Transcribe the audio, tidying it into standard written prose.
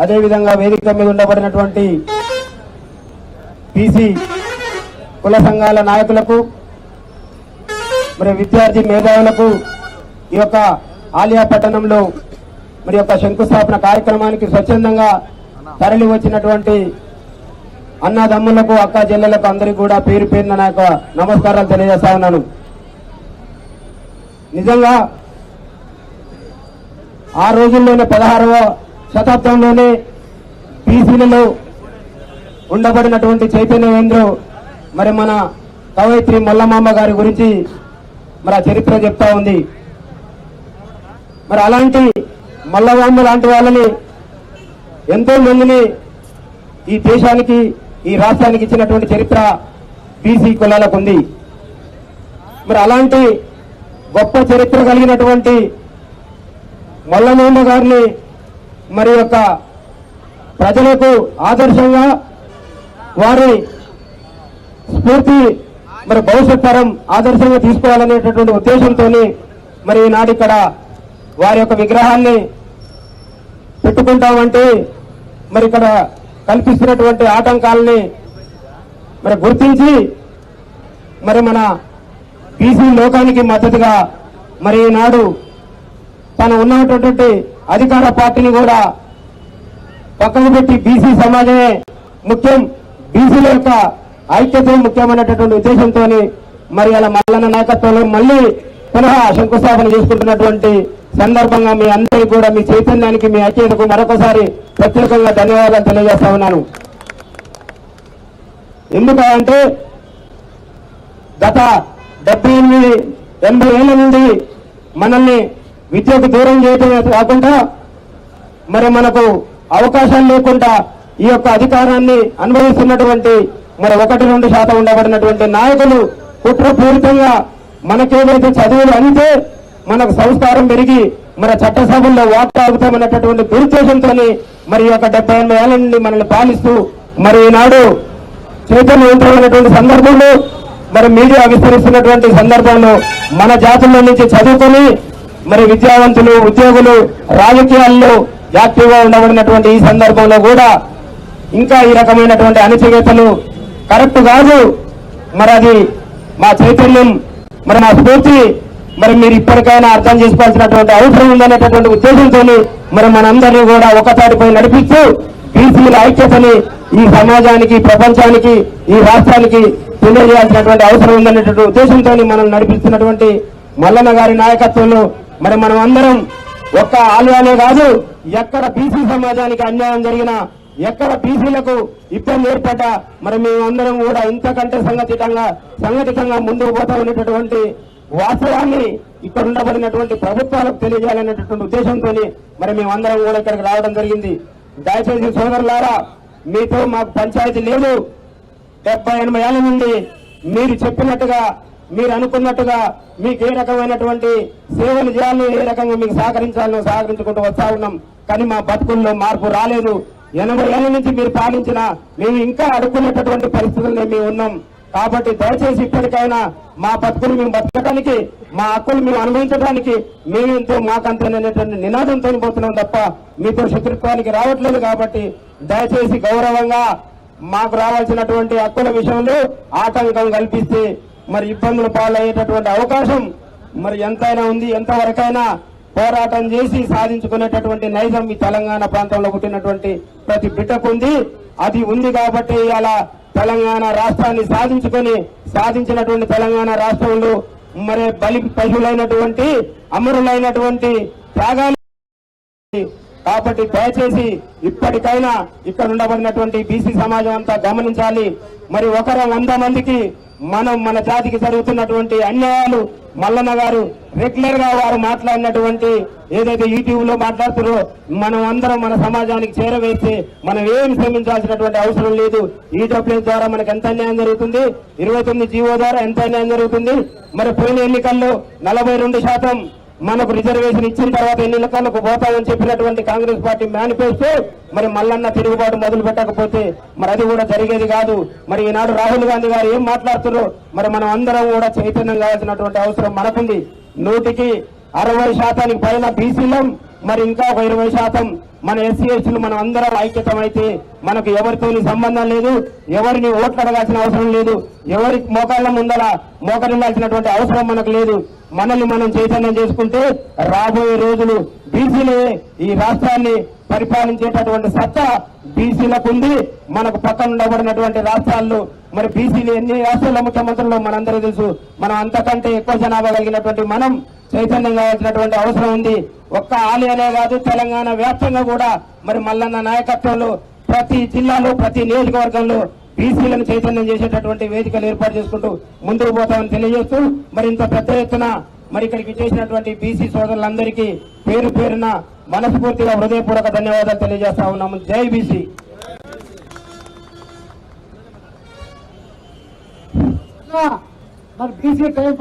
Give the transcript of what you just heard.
అదేవిధంగా వేదిక మీద ఉండబడినటువంటి బీసీ కుల సంఘాల నాయకులకు మరి విద్యార్థి మేధావులకు ఈ యొక్క ఆలియా పట్టణంలో మరి యొక్క శంకుస్థాపన కార్యక్రమానికి స్వచ్ఛందంగా తరలి వచ్చినటువంటి అన్నదమ్ములకు అక్క చెల్లెలకు అందరికీ కూడా పేరు పేరున నా యొక్క నమస్కారాలు తెలియజేస్తా ఉన్నాను. నిజంగా ఆ రోజుల్లోనే 16వ శతాబ్దంలోనే బీసీలలో ఉండబడినటువంటి చైతన్యవేంద్రు మరి మన కవయిత్రి మల్లమాంబ గారి గురించి మరి ఆ చరిత్ర చెప్తా ఉంది. మరి అలాంటి మల్లమాంబ లాంటి వాళ్ళని ఎంతో మందిని ఈ దేశానికి ఈ రాష్ట్రానికి ఇచ్చినటువంటి చరిత్ర బీసీ కులాలకు ఉంది. మరి అలాంటి గొప్ప చరిత్ర కలిగినటువంటి మల్లమాంబ గారిని మరి యొక్క ప్రజలకు ఆదర్శంగా వారి స్ఫూర్తి మరి భవిష్యత్ తరం ఆదర్శంగా తీసుకోవాలనేటటువంటి ఉద్దేశంతో మరి ఈనాడు ఇక్కడ వారి యొక్క విగ్రహాన్ని పెట్టుకుంటామంటే మరి ఇక్కడ కల్పిస్తున్నటువంటి ఆటంకాలని మరి గుర్తించి మరి మన బీసీ లోకానికి మద్దతుగా మరి ఈనాడు తను ఉన్నటువంటి అధికార పార్టీని కూడా పక్కన పెట్టి బీసీ సమాజమే ముఖ్యం, బీసీల యొక్క ఐక్యత ముఖ్యమైనటువంటి ఉద్దేశంతో మరి అలా మల్లన్న నాయకత్వంలో మళ్లీ పునః శంకుస్థాపన చేసుకుంటున్నటువంటి సందర్భంగా మీ అందరికీ కూడా మీ చైతన్యానికి మీ ఐక్యతకు మరొకసారి ప్రత్యేకంగా ధన్యవాదాలు తెలియజేస్తా ఉన్నాను. ఎందుకంటే గత 70-80 ఏళ్ల నుండి మనల్ని విద్యకు దూరం చేయటమే కాకుండా మరి మనకు అవకాశాలు లేకుండా ఈ యొక్క అధికారాన్ని అనుభవిస్తున్నటువంటి మరి 1-2% ఉండబడినటువంటి నాయకులు కుట్రపూరితంగా మనకేదైతే చదువులు అంతే మనకు సంస్కారం పెరిగి మన చట్టసభల్లో వాటాగుతామన్నటువంటి దురుద్దేశంతో మరి యొక్క 70-80 ఏళ్ల నుండి మనల్ని పాలిస్తూ మరి ఈనాడు చైతన్యవంతమైనటువంటి సందర్భంలో మరి మీడియా విస్తరిస్తున్నటువంటి సందర్భంలో మన జాతుల్లో నుంచి చదువుకొని మరి విద్యావంతులు ఉద్యోగులు రాజకీయాల్లో యాక్టివ్గా ఉండబడినటువంటి ఈ సందర్భంలో కూడా ఇంకా ఈ రకమైనటువంటి అణచివేతలు కరెక్ట్ కాదు. మరి అది మా చైతన్యం మరి మా స్ఫూర్తి మరి మీరు ఇప్పటికైనా అర్థం చేసుకోవాల్సినటువంటి అవసరం ఉందనేటటువంటి ఉద్దేశంతో మరి మనందరినీ కూడా ఒకతాటిపై నడిపిస్తూ బీసీల ఐక్యతని ఈ సమాజానికి ప్రపంచానికి ఈ రాష్ట్రానికి తెలియజేయాల్సినటువంటి అవసరం ఉందనేటువంటి ఉద్దేశంతో మనం నడిపిస్తున్నటువంటి మల్లన్న గారి నాయకత్వంలో మరి మనం అందరం ఒక్క ఆలయాలే కాదు, ఎక్కడ బీసీ సమాజానికి అన్యాయం జరిగినా ఎక్కడ బీసీలకు ఇబ్బంది ఏర్పడ్డా మరి మేమందరం కూడా ఇంతకంటే సంఘటితంగా ముందుకు పోతా ఉన్నటువంటి వాస్తవాన్ని ఇక్కడ ఉండబడినటువంటి ప్రభుత్వాలకు తెలియజేయాలనేటటువంటి ఉద్దేశంతో మరి మేమందరం కూడా ఇక్కడికి రావడం జరిగింది. దయచేసి సోదరులారా, మీతో మాకు పంచాయతీ లేదు. 70-80 ఏళ్ల నుండి మీరు చెప్పినట్టుగా మీరు అనుకున్నట్టుగా మీకు ఏ రకమైనటువంటి సేవలు చేయాలో ఏ రకంగా మీకు సహకరించాలో సహకరించుకుంటూ వస్తా ఉన్నాం. కానీ మా బతుకుల్లో మార్పు రాలేదు. 80 ఏళ్ల నుంచి మీరు పాలించిన మేము ఇంకా అడుక్కునేటటువంటి పరిస్థితుల్లో మేము ఉన్నాం. కాబట్టి దయచేసి ఇప్పటికైనా మా బతుకులు మేము బతకడానికి మా హక్కులు మేము అనుభవించడానికి మేమెంతో మాకంతనేటువంటి నినాదంతో పోతున్నాం తప్ప మీతో శత్రుత్వానికి రావట్లేదు. కాబట్టి దయచేసి గౌరవంగా మాకు రావాల్సినటువంటి హక్కుల విషయంలో ఆటంకం కల్పిస్తే మరి ఇబ్బందులు పాలయ్యేటటువంటి అవకాశం మరి ఎంతైనా ఉంది. ఎంతవరకైనా పోరాటం చేసి సాధించుకునేటటువంటి నైజం ఈ తెలంగాణ ప్రాంతంలో పుట్టినటువంటి ప్రతి బిడ్డకు ఉంది. అది ఉంది కాబట్టి అలా తెలంగాణ రాష్ట్రాన్ని సాధించినటువంటి తెలంగాణ రాష్ట్రంలో మరి బలి పశువులైనటువంటి అమరులైనటువంటి త్యాగాలు. కాబట్టి దయచేసి ఇప్పటికైనా ఇక్కడ ఉండబడినటువంటి బీసీ సమాజం అంతా గమనించాలి. మరి 100 మందికి మనం మన జాతికి జరుగుతున్నటువంటి అన్యాయాలు మల్లన్న గారు రెగ్యులర్ గా వారు మాట్లాడినటువంటి ఏదైతే యూట్యూబ్ లో మాట్లాడుతున్నారో మనం అందరం మన సమాజానికి చేరవేస్తే మనం ఏం శ్రమించాల్సినటువంటి అవసరం లేదు. ఈడబ్ల్యూఎస్ ద్వారా మనకు ఎంత అన్యాయం జరుగుతుంది, 29 జీవో ద్వారా ఎంత అన్యాయం జరుగుతుంది. మరి పోయిన ఎన్నికల్లో 42% మనకు రిజర్వేషన్ ఇచ్చిన తర్వాత ఎన్నికలకు పోతామని చెప్పినటువంటి కాంగ్రెస్ పార్టీ మేనిఫెస్టో మరి మల్లన్న తిరుగుబాటు మొదలు పెట్టకపోతే మరి అది కూడా జరిగేది కాదు. మరి ఈనాడు రాహుల్ గాంధీ గారు ఏం మాట్లాడుతున్నారో మరి మనం అందరం కూడా చైతన్యం కావాల్సినటువంటి అవసరం మనకుంది. 100కి 60% పైన బీసీలం మరి ఇంకా ఒక 20% మన ఎస్సీ ఎస్టీలు మనం అందరం ఐక్యతమైతే మనకు ఎవరితోని సంబంధం లేదు, ఎవరిని ఓట్లు అడగాల్సిన అవసరం లేదు, ఎవరి మోకాళ్ళ ముందర మోకరిల్లాల్సినటువంటి అవసరం మనకు లేదు. మనల్ని మనం చైతన్యం చేసుకుంటే రాబోయే రోజులు బీసీలే ఈ రాష్ట్రాన్ని పరిపాలించేటటువంటి సత్తా బీసీలకు ఉంది. మనకు పక్కన ఉండబడినటువంటి రాష్ట్రాల్లో మరి బీసీలు ఎన్ని రాష్ట్రాల ముఖ్యమంత్రులు మనందరూ తెలుసు. మనం అంతకంటే ఎక్కువ జనాభా కలిగినటువంటి మనం చైతన్యం కావాల్సినటువంటి అవసరం ఉంది. ఒక్క ఆలయనే కాదు, తెలంగాణ వ్యాప్తంగా కూడా మరి మల్లన్న నాయకత్వంలో ప్రతి జిల్లాలో ప్రతి నియోజకవర్గంలో బీసీలను చైతన్యం చేసేటటువంటి వేదికలు ఏర్పాటు చేసుకుంటూ ముందుకు పోతామని తెలియజేస్తూ మరి ఇంత పెద్ద ఎత్తున మరి ఇక్కడికి చేసినటువంటి బీసీ సోదరులందరికీ పేరు పేరున మనస్ఫూర్తిగా హృదయపూర్వక ధన్యవాదాలు తెలియజేస్తా ఉన్నాము. జై బీసీ. మరి బీసీ టైం